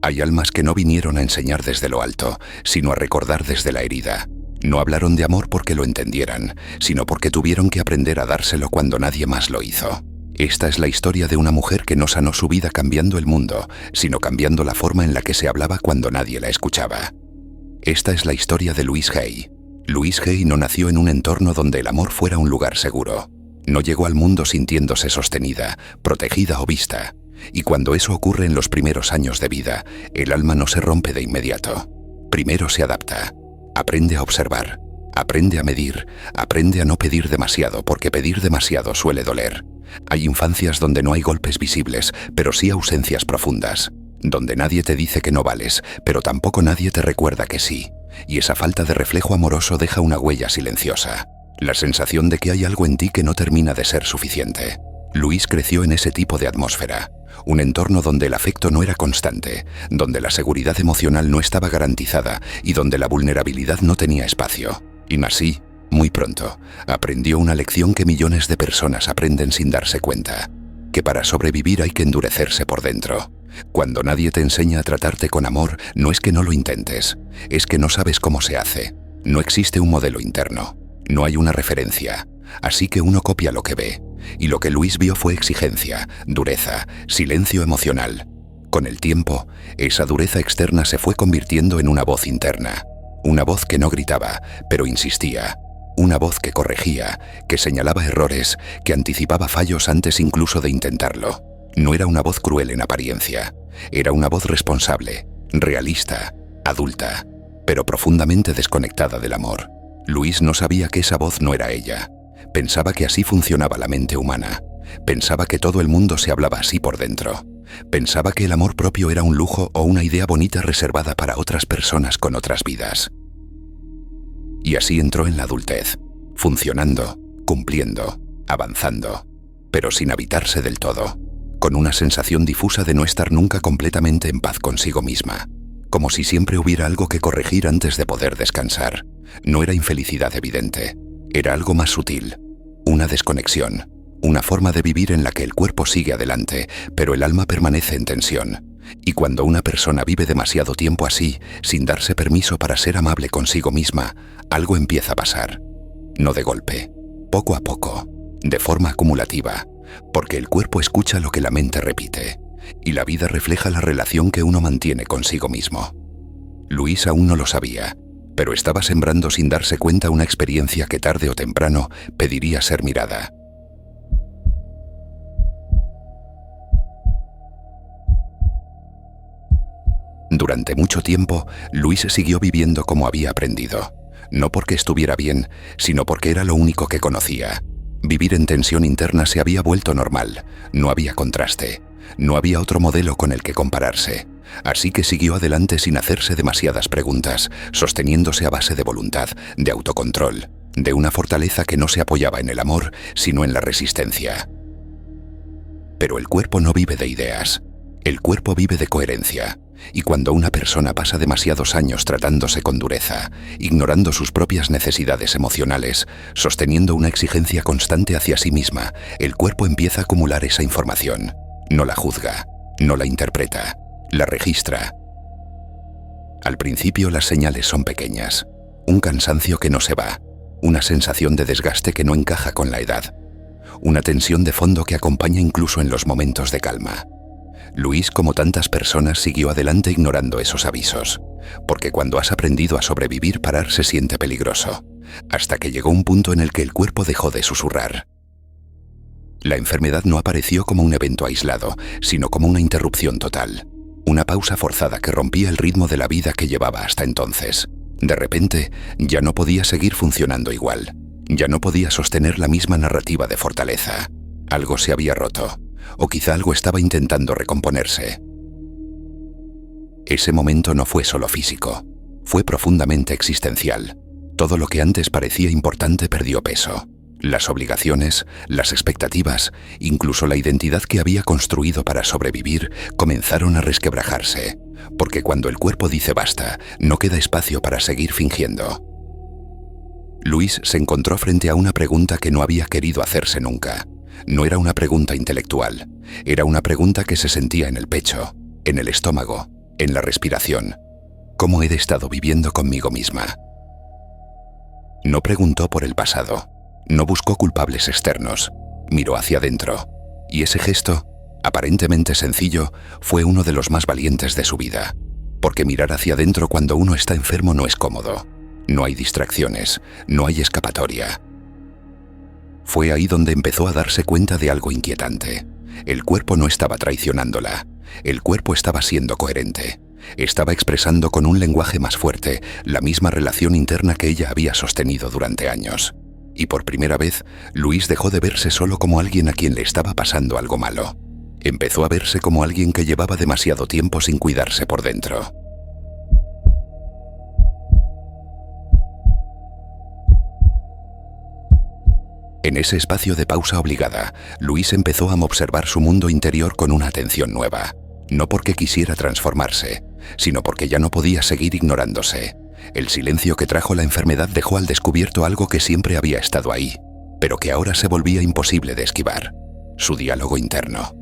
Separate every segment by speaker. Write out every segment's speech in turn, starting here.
Speaker 1: Hay almas que no vinieron a enseñar desde lo alto, sino a recordar desde la herida. No hablaron de amor porque lo entendieran, sino porque tuvieron que aprender a dárselo cuando nadie más lo hizo. Esta es la historia de una mujer que no sanó su vida cambiando el mundo, sino cambiando la forma en la que se hablaba cuando nadie la escuchaba. Esta es la historia de Louise Hay. Louise Hay no nació en un entorno donde el amor fuera un lugar seguro. No llegó al mundo sintiéndose sostenida, protegida o vista. Y cuando eso ocurre en los primeros años de vida, el alma no se rompe de inmediato. Primero se adapta, aprende a observar, aprende a medir, aprende a no pedir demasiado porque pedir demasiado suele doler. Hay infancias donde no hay golpes visibles, pero sí ausencias profundas, donde nadie te dice que no vales, pero tampoco nadie te recuerda que sí. Y esa falta de reflejo amoroso deja una huella silenciosa, la sensación de que hay algo en ti que no termina de ser suficiente. Louise creció en ese tipo de atmósfera, un entorno donde el afecto no era constante, donde la seguridad emocional no estaba garantizada y donde la vulnerabilidad no tenía espacio. Y así, muy pronto, aprendió una lección que millones de personas aprenden sin darse cuenta, que para sobrevivir hay que endurecerse por dentro. Cuando nadie te enseña a tratarte con amor, no es que no lo intentes, es que no sabes cómo se hace. No existe un modelo interno, no hay una referencia, así que uno copia lo que ve. Y lo que Louise vio fue exigencia, dureza, silencio emocional. Con el tiempo, esa dureza externa se fue convirtiendo en una voz interna. Una voz que no gritaba, pero insistía. Una voz que corregía, que señalaba errores, que anticipaba fallos antes incluso de intentarlo. No era una voz cruel en apariencia. Era una voz responsable, realista, adulta, pero profundamente desconectada del amor. Louise no sabía que esa voz no era ella. Pensaba que así funcionaba la mente humana. Pensaba que todo el mundo se hablaba así por dentro. Pensaba que el amor propio era un lujo o una idea bonita reservada para otras personas con otras vidas. Y así entró en la adultez, funcionando, cumpliendo, avanzando, pero sin habitarse del todo, con una sensación difusa de no estar nunca completamente en paz consigo misma, como si siempre hubiera algo que corregir antes de poder descansar. No era infelicidad evidente, era algo más sutil. Una desconexión, una forma de vivir en la que el cuerpo sigue adelante, pero el alma permanece en tensión. Y cuando una persona vive demasiado tiempo así, sin darse permiso para ser amable consigo misma, algo empieza a pasar. No de golpe, poco a poco, de forma acumulativa, porque el cuerpo escucha lo que la mente repite, y la vida refleja la relación que uno mantiene consigo mismo. Louise aún no lo sabía, pero estaba sembrando sin darse cuenta una experiencia que tarde o temprano pediría ser mirada. Durante mucho tiempo, Louise siguió viviendo como había aprendido, no porque estuviera bien, sino porque era lo único que conocía. Vivir en tensión interna se había vuelto normal, no había contraste, no había otro modelo con el que compararse. Así que siguió adelante sin hacerse demasiadas preguntas, sosteniéndose a base de voluntad, de autocontrol, de una fortaleza que no se apoyaba en el amor, sino en la resistencia. Pero el cuerpo no vive de ideas, el cuerpo vive de coherencia, y cuando una persona pasa demasiados años tratándose con dureza, ignorando sus propias necesidades emocionales, sosteniendo una exigencia constante hacia sí misma, el cuerpo empieza a acumular esa información. No la juzga, no la interpreta, la registra. Al principio las señales son pequeñas, un cansancio que no se va, una sensación de desgaste que no encaja con la edad, una tensión de fondo que acompaña incluso en los momentos de calma. Louise, como tantas personas, siguió adelante ignorando esos avisos, porque cuando has aprendido a sobrevivir, parar se siente peligroso, hasta que llegó un punto en el que el cuerpo dejó de susurrar. La enfermedad no apareció como un evento aislado, sino como una interrupción total. Una pausa forzada que rompía el ritmo de la vida que llevaba hasta entonces. De repente, ya no podía seguir funcionando igual. Ya no podía sostener la misma narrativa de fortaleza. Algo se había roto, o quizá algo estaba intentando recomponerse. Ese momento no fue solo físico, fue profundamente existencial. Todo lo que antes parecía importante perdió peso. Las obligaciones, las expectativas, incluso la identidad que había construido para sobrevivir, comenzaron a resquebrajarse, porque cuando el cuerpo dice basta, no queda espacio para seguir fingiendo. Louise se encontró frente a una pregunta que no había querido hacerse nunca. No era una pregunta intelectual, era una pregunta que se sentía en el pecho, en el estómago, en la respiración. ¿Cómo he estado viviendo conmigo misma? No preguntó por el pasado. No buscó culpables externos. Miró hacia adentro. Y ese gesto, aparentemente sencillo, fue uno de los más valientes de su vida. Porque mirar hacia adentro cuando uno está enfermo no es cómodo. No hay distracciones, no hay escapatoria. Fue ahí donde empezó a darse cuenta de algo inquietante. El cuerpo no estaba traicionándola. El cuerpo estaba siendo coherente. Estaba expresando con un lenguaje más fuerte la misma relación interna que ella había sostenido durante años. Y por primera vez, Louise dejó de verse solo como alguien a quien le estaba pasando algo malo. Empezó a verse como alguien que llevaba demasiado tiempo sin cuidarse por dentro. En ese espacio de pausa obligada, Louise empezó a observar su mundo interior con una atención nueva. No porque quisiera transformarse, sino porque ya no podía seguir ignorándose. El silencio que trajo la enfermedad dejó al descubierto algo que siempre había estado ahí, pero que ahora se volvía imposible de esquivar: su diálogo interno.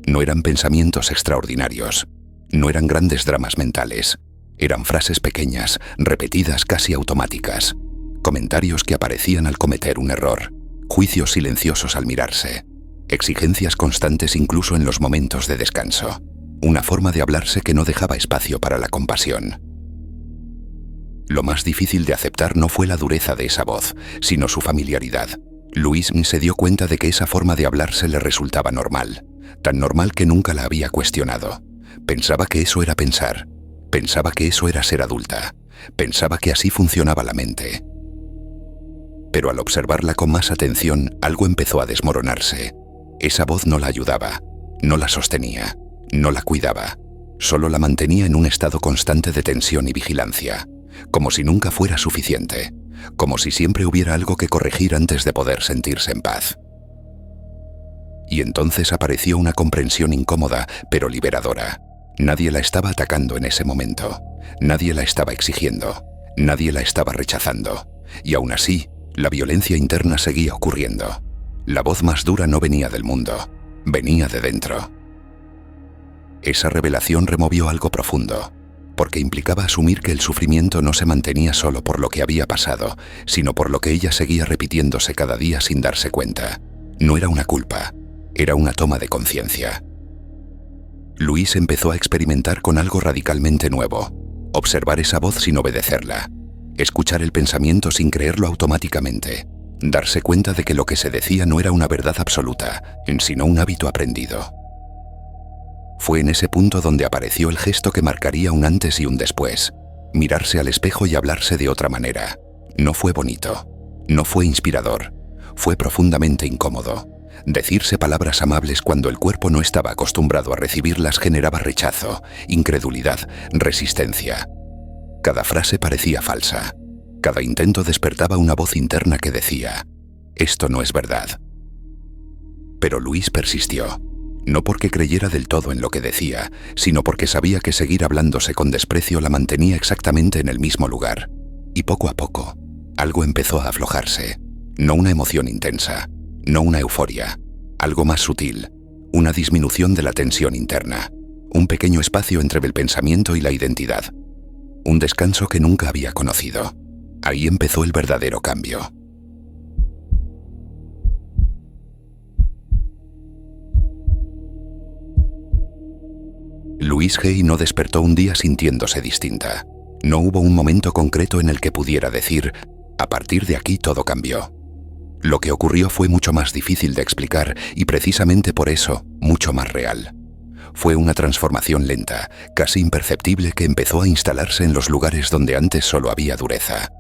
Speaker 1: No eran pensamientos extraordinarios, no eran grandes dramas mentales, eran frases pequeñas, repetidas casi automáticas, comentarios que aparecían al cometer un error, juicios silenciosos al mirarse, exigencias constantes incluso en los momentos de descanso, una forma de hablarse que no dejaba espacio para la compasión. Lo más difícil de aceptar no fue la dureza de esa voz, sino su familiaridad. Louise se dio cuenta de que esa forma de hablarse le resultaba normal, tan normal que nunca la había cuestionado. Pensaba que eso era pensar, pensaba que eso era ser adulta, pensaba que así funcionaba la mente. Pero al observarla con más atención, algo empezó a desmoronarse. Esa voz no la ayudaba, no la sostenía, no la cuidaba, solo la mantenía en un estado constante de tensión y vigilancia, como si nunca fuera suficiente, como si siempre hubiera algo que corregir antes de poder sentirse en paz. Y entonces apareció una comprensión incómoda, pero liberadora. Nadie la estaba atacando en ese momento, nadie la estaba exigiendo, nadie la estaba rechazando, y aún así, la violencia interna seguía ocurriendo. La voz más dura no venía del mundo, venía de dentro. Esa revelación removió algo profundo, porque implicaba asumir que el sufrimiento no se mantenía solo por lo que había pasado, sino por lo que ella seguía repitiéndose cada día sin darse cuenta. No era una culpa, era una toma de conciencia. Louise empezó a experimentar con algo radicalmente nuevo: observar esa voz sin obedecerla, escuchar el pensamiento sin creerlo automáticamente, darse cuenta de que lo que se decía no era una verdad absoluta, sino un hábito aprendido. Fue en ese punto donde apareció el gesto que marcaría un antes y un después: mirarse al espejo y hablarse de otra manera. No fue bonito, no fue inspirador, fue profundamente incómodo. Decirse palabras amables cuando el cuerpo no estaba acostumbrado a recibirlas generaba rechazo, incredulidad, resistencia. Cada frase parecía falsa. Cada intento despertaba una voz interna que decía: esto no es verdad. Pero Louise persistió, no porque creyera del todo en lo que decía, sino porque sabía que seguir hablándose con desprecio la mantenía exactamente en el mismo lugar. Y poco a poco, algo empezó a aflojarse. No una emoción intensa, no una euforia, algo más sutil, una disminución de la tensión interna, un pequeño espacio entre el pensamiento y la identidad. Un descanso que nunca había conocido. Ahí empezó el verdadero cambio. Louise Hay no despertó un día sintiéndose distinta. No hubo un momento concreto en el que pudiera decir: a partir de aquí todo cambió. Lo que ocurrió fue mucho más difícil de explicar y precisamente por eso, mucho más real. Fue una transformación lenta, casi imperceptible, que empezó a instalarse en los lugares donde antes solo había dureza.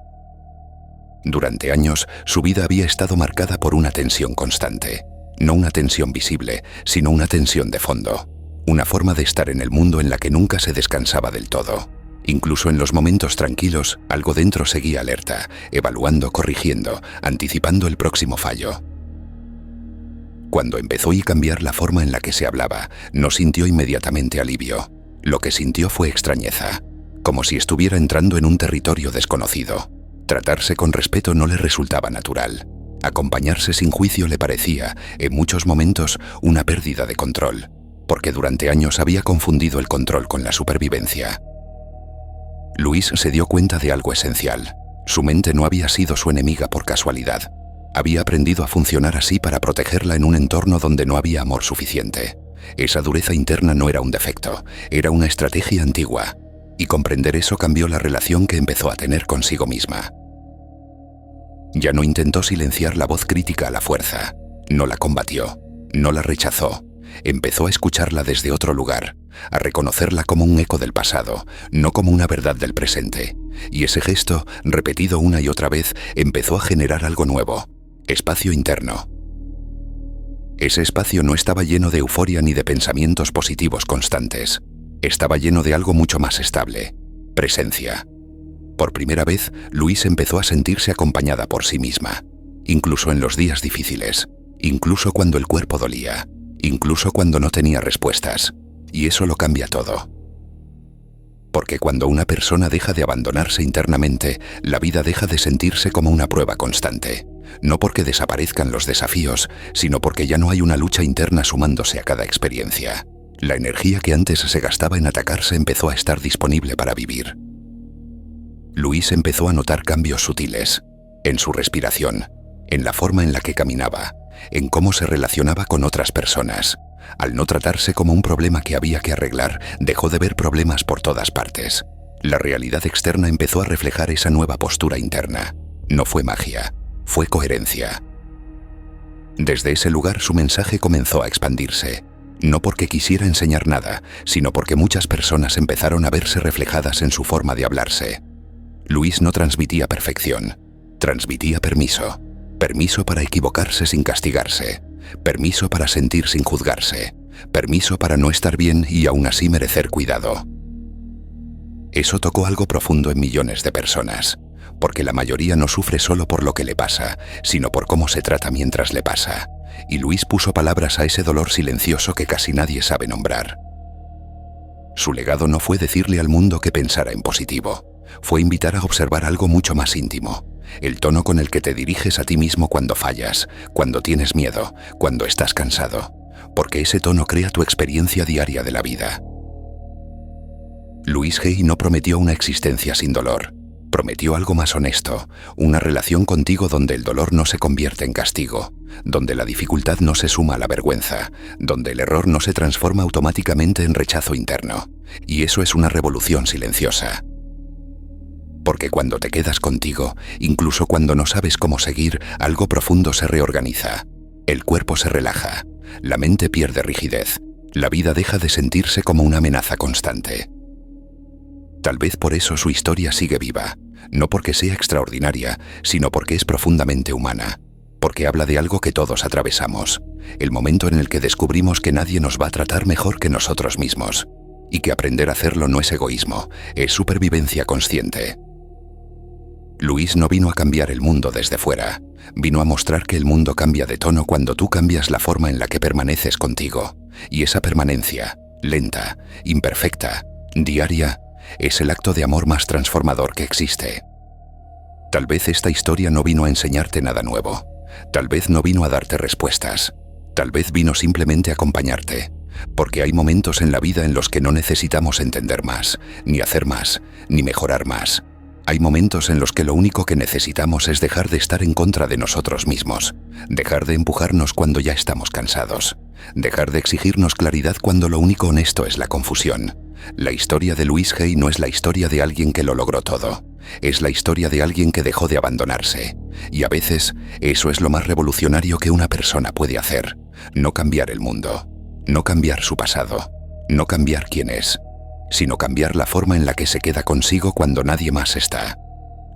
Speaker 1: Durante años, su vida había estado marcada por una tensión constante. No una tensión visible, sino una tensión de fondo. Una forma de estar en el mundo en la que nunca se descansaba del todo. Incluso en los momentos tranquilos, algo dentro seguía alerta, evaluando, corrigiendo, anticipando el próximo fallo. Cuando empezó a cambiar la forma en la que se hablaba, no sintió inmediatamente alivio. Lo que sintió fue extrañeza, como si estuviera entrando en un territorio desconocido. Tratarse con respeto no le resultaba natural. Acompañarse sin juicio le parecía, en muchos momentos, una pérdida de control. porque durante años había confundido el control con la supervivencia. Luis se dio cuenta de algo esencial. Su mente no había sido su enemiga por casualidad. Había aprendido a funcionar así para protegerla en un entorno donde no había amor suficiente. Esa dureza interna no era un defecto, era una estrategia antigua. Y comprender eso cambió la relación que empezó a tener consigo misma. Ya no intentó silenciar la voz crítica a la fuerza. No la combatió, no la rechazó. Empezó a escucharla desde otro lugar, a reconocerla como un eco del pasado, no como una verdad del presente. Y ese gesto, repetido una y otra vez, empezó a generar algo nuevo: espacio interno. Ese espacio no estaba lleno de euforia ni de pensamientos positivos constantes. Estaba lleno de algo mucho más estable: presencia. Por primera vez, Luis empezó a sentirse acompañada por sí misma, incluso en los días difíciles, incluso cuando el cuerpo dolía, incluso cuando no tenía respuestas. Y eso lo cambia todo. Porque cuando una persona deja de abandonarse internamente, la vida deja de sentirse como una prueba constante. No porque desaparezcan los desafíos, sino porque ya no hay una lucha interna sumándose a cada experiencia. La energía que antes se gastaba en atacarse empezó a estar disponible para vivir. Luis empezó a notar cambios sutiles, en su respiración, en la forma en la que caminaba, en cómo se relacionaba con otras personas. Al no tratarse como un problema que había que arreglar, dejó de ver problemas por todas partes. La realidad externa empezó a reflejar esa nueva postura interna. No fue magia, fue coherencia. Desde ese lugar su mensaje comenzó a expandirse. No porque quisiera enseñar nada, sino porque muchas personas empezaron a verse reflejadas en su forma de hablarse. Luis no transmitía perfección, transmitía permiso. Permiso para equivocarse sin castigarse. Permiso para sentir sin juzgarse. Permiso para no estar bien y aún así merecer cuidado. Eso tocó algo profundo en millones de personas, porque la mayoría no sufre solo por lo que le pasa, sino por cómo se trata mientras le pasa. Y Luis puso palabras a ese dolor silencioso que casi nadie sabe nombrar. Su legado no fue decirle al mundo que pensara en positivo, fue invitar a observar algo mucho más íntimo. El tono con el que te diriges a ti mismo cuando fallas, cuando tienes miedo, cuando estás cansado, porque ese tono crea tu experiencia diaria de la vida. Louise Hay no prometió una existencia sin dolor, prometió algo más honesto, una relación contigo donde el dolor no se convierte en castigo, donde la dificultad no se suma a la vergüenza, donde el error no se transforma automáticamente en rechazo interno. Y eso es una revolución silenciosa. Porque cuando te quedas contigo, incluso cuando no sabes cómo seguir, algo profundo se reorganiza. El cuerpo se relaja, la mente pierde rigidez, la vida deja de sentirse como una amenaza constante. Tal vez por eso su historia sigue viva, no porque sea extraordinaria, sino porque es profundamente humana, porque habla de algo que todos atravesamos, el momento en el que descubrimos que nadie nos va a tratar mejor que nosotros mismos, y que aprender a hacerlo no es egoísmo, es supervivencia consciente. Luis no vino a cambiar el mundo desde fuera, vino a mostrar que el mundo cambia de tono cuando tú cambias la forma en la que permaneces contigo, y esa permanencia, lenta, imperfecta, diaria, es el acto de amor más transformador que existe. Tal vez esta historia no vino a enseñarte nada nuevo, tal vez no vino a darte respuestas, tal vez vino simplemente a acompañarte, porque hay momentos en la vida en los que no necesitamos entender más, ni hacer más, ni mejorar más. Hay momentos en los que lo único que necesitamos es dejar de estar en contra de nosotros mismos, dejar de empujarnos cuando ya estamos cansados, dejar de exigirnos claridad cuando lo único honesto es la confusión. La historia de Louise Hay no es la historia de alguien que lo logró todo, es la historia de alguien que dejó de abandonarse. Y a veces, eso es lo más revolucionario que una persona puede hacer: no cambiar el mundo, no cambiar su pasado, no cambiar quién es, sino cambiar la forma en la que se queda consigo cuando nadie más está.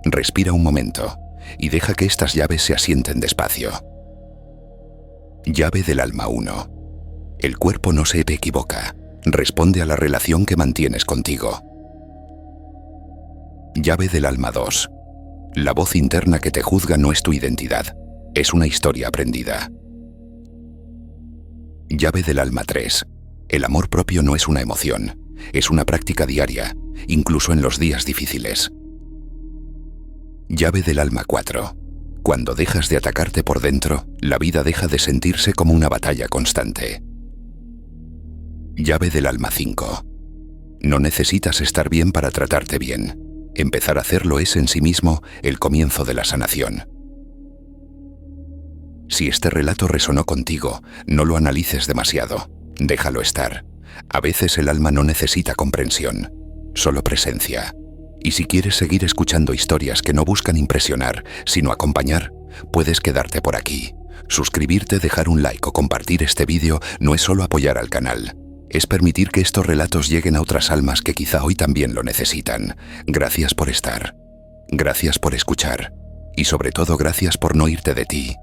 Speaker 1: Respira un momento y deja que estas llaves se asienten despacio. Llave del alma 1. El cuerpo no se equivoca, responde a la relación que mantienes contigo. Llave del alma 2. La voz interna que te juzga no es tu identidad, es una historia aprendida. Llave del alma 3. El amor propio no es una emoción, es una práctica diaria, incluso en los días difíciles. Llave del alma 4. Cuando dejas de atacarte por dentro, la vida deja de sentirse como una batalla constante. Llave del alma 5. No necesitas estar bien para tratarte bien. Empezar a hacerlo es en sí mismo el comienzo de la sanación. Si este relato resonó contigo, no lo analices demasiado. Déjalo estar. A veces el alma no necesita comprensión, solo presencia. Y si quieres seguir escuchando historias que no buscan impresionar, sino acompañar, puedes quedarte por aquí. Suscribirte, dejar un like o compartir este vídeo no es solo apoyar al canal. Es permitir que estos relatos lleguen a otras almas que quizá hoy también lo necesitan. Gracias por estar. Gracias por escuchar. Y sobre todo gracias por no irte de ti.